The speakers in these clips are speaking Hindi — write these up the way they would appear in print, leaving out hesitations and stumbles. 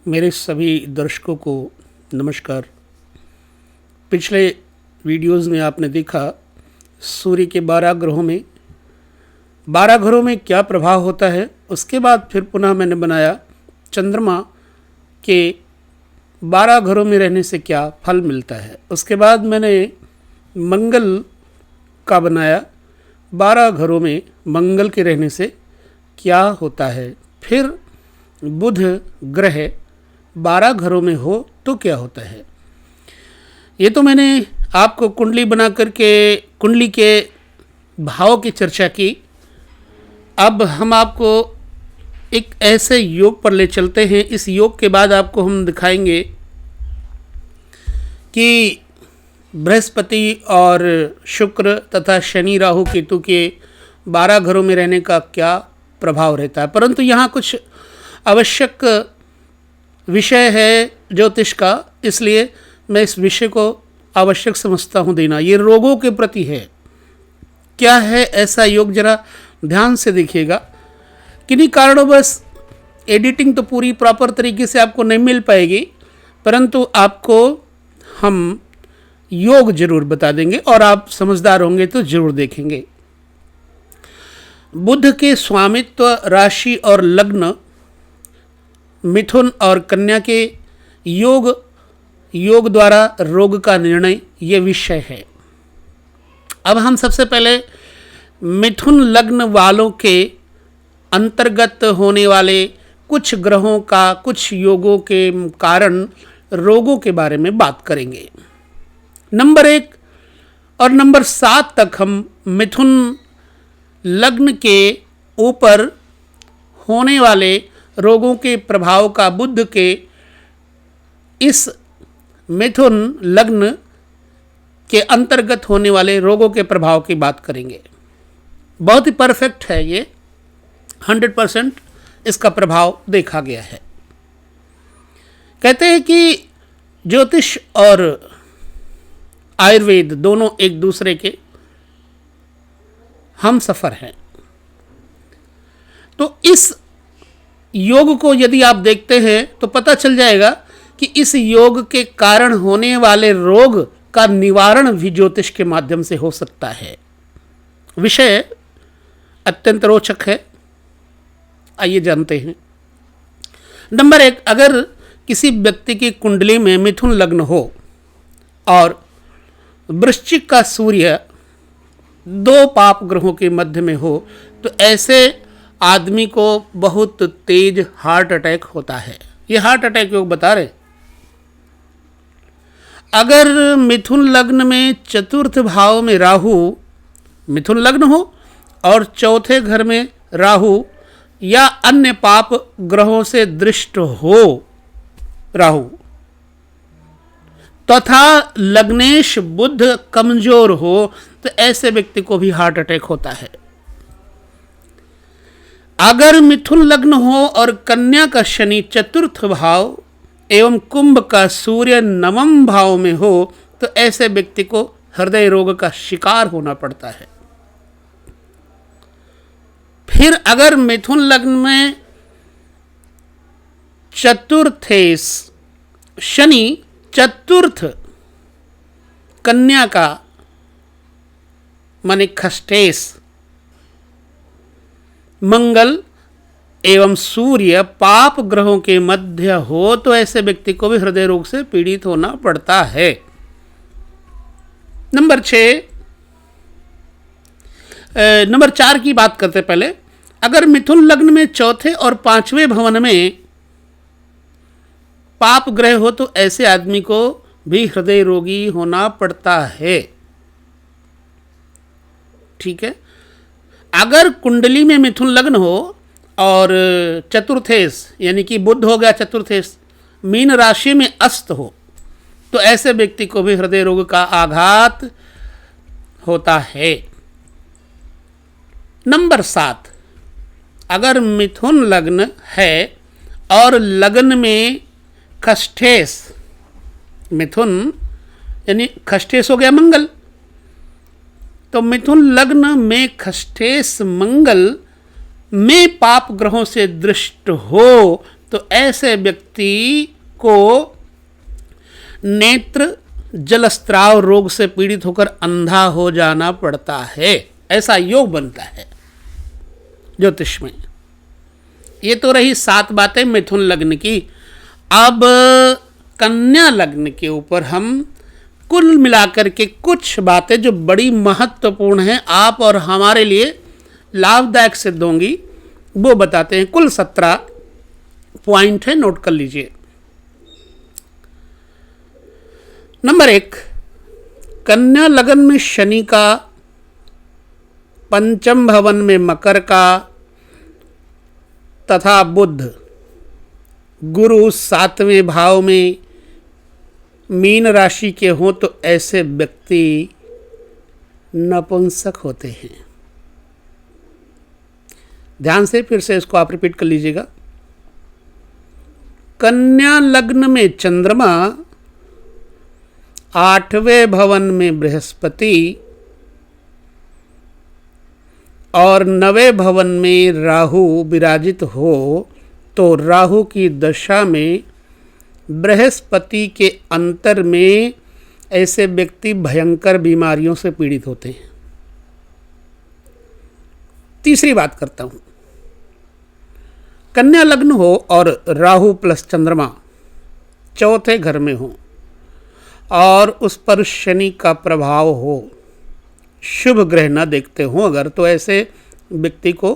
मेरे सभी दर्शकों को नमस्कार। पिछले वीडियोस में आपने देखा सूर्य के 12 ग्रहों में क्या प्रभाव होता है। उसके बाद फिर पुनः मैंने बनाया चंद्रमा के 12 घरों में रहने से क्या फल मिलता है। उसके बाद मैंने मंगल का बनाया 12 घरों में मंगल के रहने से क्या होता है। फिर बुध ग्रह 12 घरों में हो तो क्या होता है। ये तो मैंने आपको कुंडली बना करके कुंडली के भाव की चर्चा की। अब हम आपको एक ऐसे योग पर ले चलते हैं। इस योग के बाद आपको हम दिखाएंगे कि बृहस्पति और शुक्र तथा शनि राहु केतु के 12 घरों में रहने का क्या प्रभाव रहता है। परंतु यहाँ कुछ आवश्यक विषय है ज्योतिष का, इसलिए मैं इस विषय को आवश्यक समझता हूँ देना। ये रोगों के प्रति है। क्या है ऐसा योग, जरा ध्यान से देखिएगा। किन्हीं कारणोंवश एडिटिंग तो पूरी प्रॉपर तरीके से आपको नहीं मिल पाएगी, परंतु आपको हम योग जरूर बता देंगे और आप समझदार होंगे तो जरूर देखेंगे। बुध के स्वामित्व राशि और लग्न मिथुन और कन्या के योग द्वारा रोग का निर्णय, ये विषय है। अब हम सबसे पहले मिथुन लग्न वालों के अंतर्गत होने वाले कुछ ग्रहों का कुछ योगों के कारण रोगों के बारे में बात करेंगे। नंबर 1 और नंबर 7 तक हम मिथुन लग्न के ऊपर होने वाले रोगों के प्रभाव का, बुध के इस मिथुन लग्न के अंतर्गत होने वाले रोगों के प्रभाव की बात करेंगे। बहुत ही परफेक्ट है ये, 100% इसका प्रभाव देखा गया है। कहते हैं कि ज्योतिष और आयुर्वेद दोनों एक दूसरे के हम सफ़र हैं। तो इस योग को यदि आप देखते हैं तो पता चल जाएगा कि इस योग के कारण होने वाले रोग का निवारण भी ज्योतिष के माध्यम से हो सकता है। विषय अत्यंत रोचक है, आइए जानते हैं। नंबर 1, अगर किसी व्यक्ति की कुंडली में मिथुन लग्न हो और वृश्चिक का सूर्य 2 पाप ग्रहों के मध्य में हो तो ऐसे आदमी को बहुत तेज हार्ट अटैक होता है। ये हार्ट अटैक योग बता रहे। अगर मिथुन लग्न में चतुर्थ भाव में राहु, मिथुन लग्न हो और चौथे घर में राहु या अन्य पाप ग्रहों से दृष्ट हो राहु, तथा लग्नेश बुध कमजोर हो तो ऐसे व्यक्ति को भी हार्ट अटैक होता है। अगर मिथुन लग्न हो और कन्या का शनि चतुर्थ भाव एवं कुंभ का सूर्य 9वें भाव में हो तो ऐसे व्यक्ति को हृदय रोग का शिकार होना पड़ता है। फिर अगर मिथुन लग्न में चतुर्थेश शनि चतुर्थ कन्या का माने खष्टेश मंगल एवं सूर्य पाप ग्रहों के मध्य हो तो ऐसे व्यक्ति को भी हृदय रोग से पीड़ित होना पड़ता है। नंबर 4 की बात करते पहले। अगर मिथुन लग्न में चौथे और 5वें भवन में पाप ग्रह हो तो ऐसे आदमी को भी हृदय रोगी होना पड़ता है। ठीक है। अगर कुंडली में मिथुन लग्न हो और चतुर्थेश यानी कि बुध हो गया चतुर्थेश, मीन राशि में अस्त हो तो ऐसे व्यक्ति को भी हृदय रोग का आघात होता है। नंबर 7, अगर मिथुन लग्न है और लग्न में खष्टेश, मिथुन यानी खष्टेश हो गया मंगल, तो मिथुन लग्न में खष्टेश मंगल में पाप ग्रहों से दृष्ट हो तो ऐसे व्यक्ति को नेत्र जलस्त्राव रोग से पीड़ित होकर अंधा हो जाना पड़ता है। ऐसा योग बनता है ज्योतिष में। ये तो रही 7 बातें मिथुन लग्न की। अब कन्या लग्न के ऊपर हम कुल मिलाकर के कुछ बातें जो बड़ी महत्वपूर्ण हैं, आप और हमारे लिए लाभदायक सिद्ध होंगी, वो बताते हैं। कुल 17 पॉइंट है, नोट कर लीजिए। नंबर 1, कन्या लगन में शनि का, पंचम भवन में मकर का तथा बुध गुरु 7वें भाव में मीन राशि के हों तो ऐसे व्यक्ति नपुंसक होते हैं। ध्यान से फिर से इसको आप रिपीट कर लीजिएगा। कन्या लग्न में चंद्रमा, 8वें भवन में बृहस्पति और 9वें भवन में राहु विराजित हो तो राहु की दशा में बृहस्पति के अंतर में ऐसे व्यक्ति भयंकर बीमारियों से पीड़ित होते हैं। तीसरी बात करता हूं, कन्या लग्न हो और राहु प्लस चंद्रमा 4थे घर में हो और उस पर शनि का प्रभाव हो, शुभ ग्रह न देखते हो अगर, तो ऐसे व्यक्ति को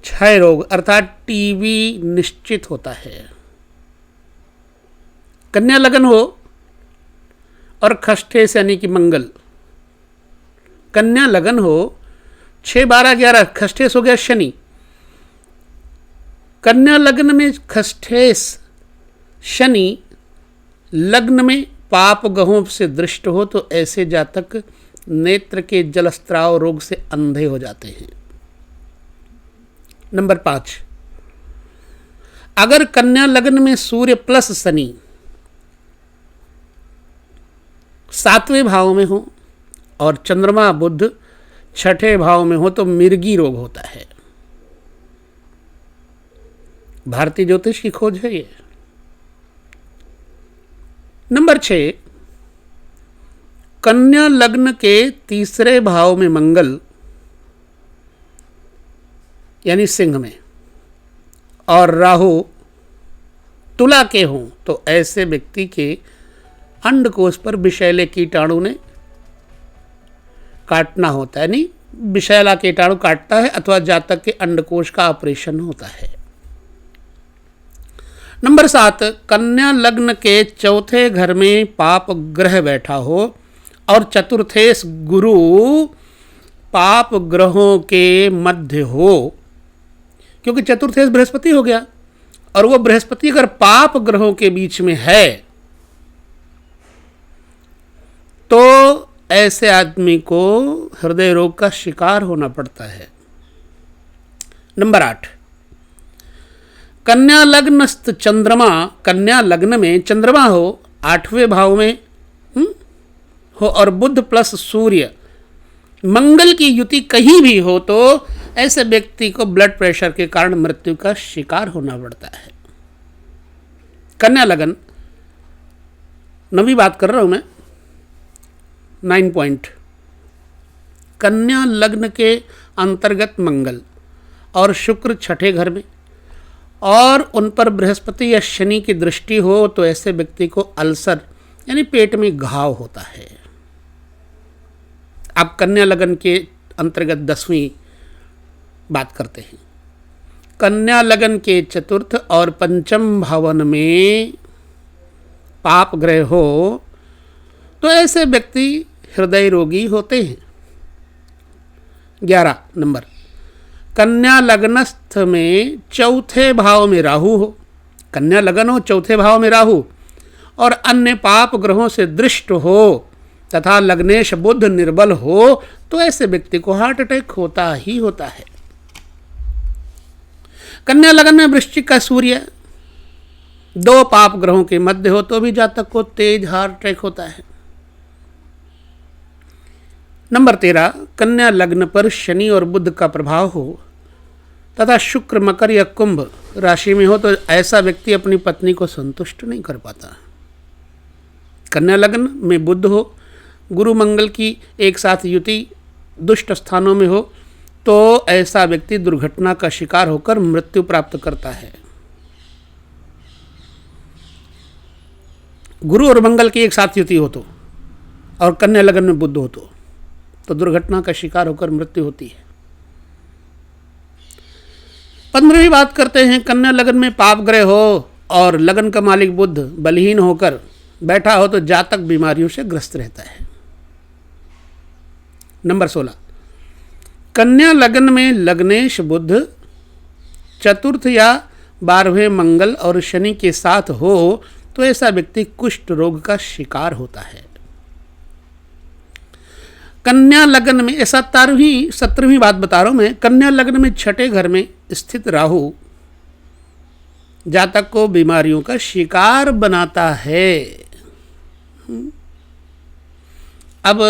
क्षय रोग अर्थात टीबी निश्चित होता है। कन्या लगन हो और खष्ठेश यानी कि मंगल, कन्या लगन हो 6, 12, 11 खष्ठेश हो गया शनि। कन्या लग्न में खष्ठेश शनि लग्न में पाप ग्रहों से दृष्ट हो तो ऐसे जातक नेत्र के जलस्त्राव रोग से अंधे हो जाते हैं। नंबर 5, अगर कन्या लग्न में सूर्य प्लस शनि 7वें भाव में हो और चंद्रमा बुध 6ठे भाव में हो तो मिर्गी रोग होता है। भारतीय ज्योतिष की खोज है ये। नंबर 6, कन्या लग्न के 3रे भाव में मंगल यानी सिंह में और राहु तुला के हों तो ऐसे व्यक्ति के अंडकोश पर विषैले कीटाणु ने काटना होता है, यानी विषैला कीटाणु काटता है अथवा जातक के अंडकोश का ऑपरेशन होता है। नंबर 7, कन्या लग्न के 4थे घर में पाप ग्रह बैठा हो और चतुर्थेश गुरु पाप ग्रहों के मध्य हो, क्योंकि चतुर्थेश बृहस्पति हो गया और वो बृहस्पति अगर पाप ग्रहों के बीच में है तो ऐसे आदमी को हृदय रोग का शिकार होना पड़ता है। नंबर 8, कन्या लग्नस्थ चंद्रमा, कन्या लग्न में चंद्रमा हो 8वें भाव में हो और बुध प्लस सूर्य मंगल की युति कहीं भी हो तो ऐसे व्यक्ति को ब्लड प्रेशर के कारण मृत्यु का शिकार होना पड़ता है। कन्या लगन, 9वीं बात कर रहा हूं मैं, 9 पॉइंट। कन्या लग्न के अंतर्गत मंगल और शुक्र 6ठे घर में और उन पर बृहस्पति या शनि की दृष्टि हो तो ऐसे व्यक्ति को अल्सर यानी पेट में घाव होता है। अब कन्या लगन के अंतर्गत 10वीं बात करते हैं। कन्या लगन के 4th और 5म भवन में पाप ग्रह हो तो ऐसे व्यक्ति हृदय रोगी होते हैं। 11 नंबर, कन्या लग्नस्थ में 4थे भाव में राहु हो, कन्या लगन हो 4थे भाव में राहु और अन्य पाप ग्रहों से दृष्ट हो तथा लग्नेश बुध निर्बल हो तो ऐसे व्यक्ति को हार्ट अटैक होता ही होता है। कन्या लगन में वृश्चिक का सूर्य 2 पाप ग्रहों के मध्य हो तो भी जातक को तेज हार्ट अटैक होता है। नंबर 13, कन्या लग्न पर शनि और बुध का प्रभाव हो तथा शुक्र मकर या कुंभ राशि में हो तो ऐसा व्यक्ति अपनी पत्नी को संतुष्ट नहीं कर पाता। कन्या लग्न में बुध हो, गुरु मंगल की एक साथ युति दुष्ट स्थानों में हो तो ऐसा व्यक्ति दुर्घटना का शिकार होकर मृत्यु प्राप्त करता है। गुरु और मंगल की एक साथ युति हो तो और कन्या लग्न में बुध हो तो दुर्घटना का शिकार होकर मृत्यु होती है। 15वीं बात करते हैं, कन्या लग्न में पाप ग्रह हो और लग्न का मालिक बुध बलहीन होकर बैठा हो तो जातक बीमारियों से ग्रस्त रहता है। नंबर 16, कन्या लग्न में लग्नेश बुध चतुर्थ या 12वें मंगल और शनि के साथ हो तो ऐसा व्यक्ति कुष्ठ रोग का शिकार होता है। कन्या लग्न में 17वीं बात बता रहा हूं मैं, कन्या लग्न में छठे घर में स्थित राहु जातक को बीमारियों का शिकार बनाता है। अब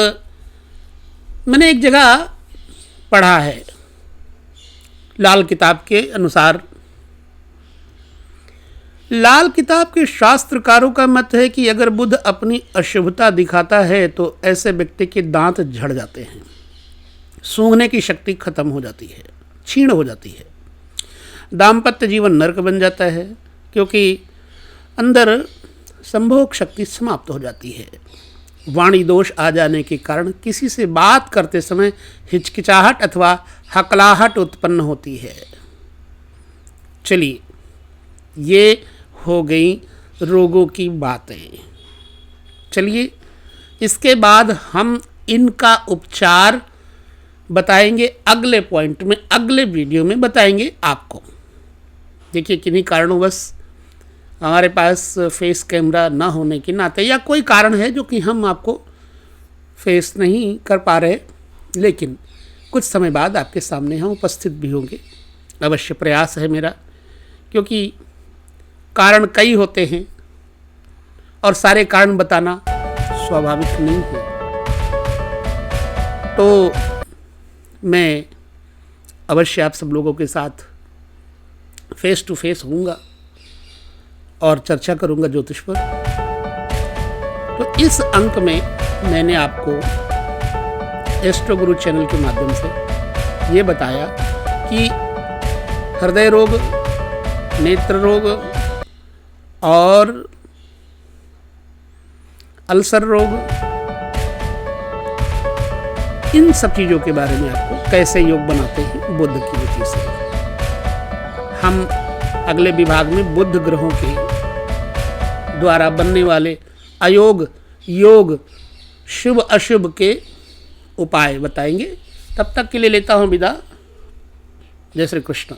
मैंने एक जगह पढ़ा है, लाल किताब के अनुसार, लाल किताब के शास्त्रकारों का मत है कि अगर बुध अपनी अशुभता दिखाता है तो ऐसे व्यक्ति के दांत झड़ जाते हैं, सूंघने की शक्ति खत्म हो जाती है, क्षीण हो जाती है, दाम्पत्य जीवन नरक बन जाता है क्योंकि अंदर संभोग शक्ति समाप्त हो जाती है। वाणी दोष आ जाने के कारण किसी से बात करते समय हिचकिचाहट अथवा हकलाहट उत्पन्न होती है। चलिए, ये हो गई रोगों की बातें। चलिए, इसके बाद हम इनका उपचार बताएंगे अगले पॉइंट में, अगले वीडियो में बताएंगे आपको। देखिए, किन्हीं कारणों हमारे पास फेस कैमरा ना होने के नाते या कोई कारण है जो कि हम आपको फेस नहीं कर पा रहे, लेकिन कुछ समय बाद आपके सामने हम उपस्थित भी होंगे। अवश्य प्रयास है मेरा, क्योंकि कारण कई होते हैं और सारे कारण बताना स्वाभाविक नहीं है। तो मैं अवश्य आप सब लोगों के साथ फेस टू फेस होऊंगा और चर्चा करूंगा ज्योतिष पर। तो इस अंक में मैंने आपको एस्ट्रो गुरु चैनल के माध्यम से ये बताया कि हृदय रोग, नेत्र रोग और अल्सर रोग, इन सब चीज़ों के बारे में आपको कैसे योग बनाते हैं बुध की वजह से। हम अगले विभाग में बुध ग्रहों के द्वारा बनने वाले अयोग, योग, शुभ अशुभ के उपाय बताएंगे। तब तक के लिए लेता हूँ विदा। जय श्री कृष्ण।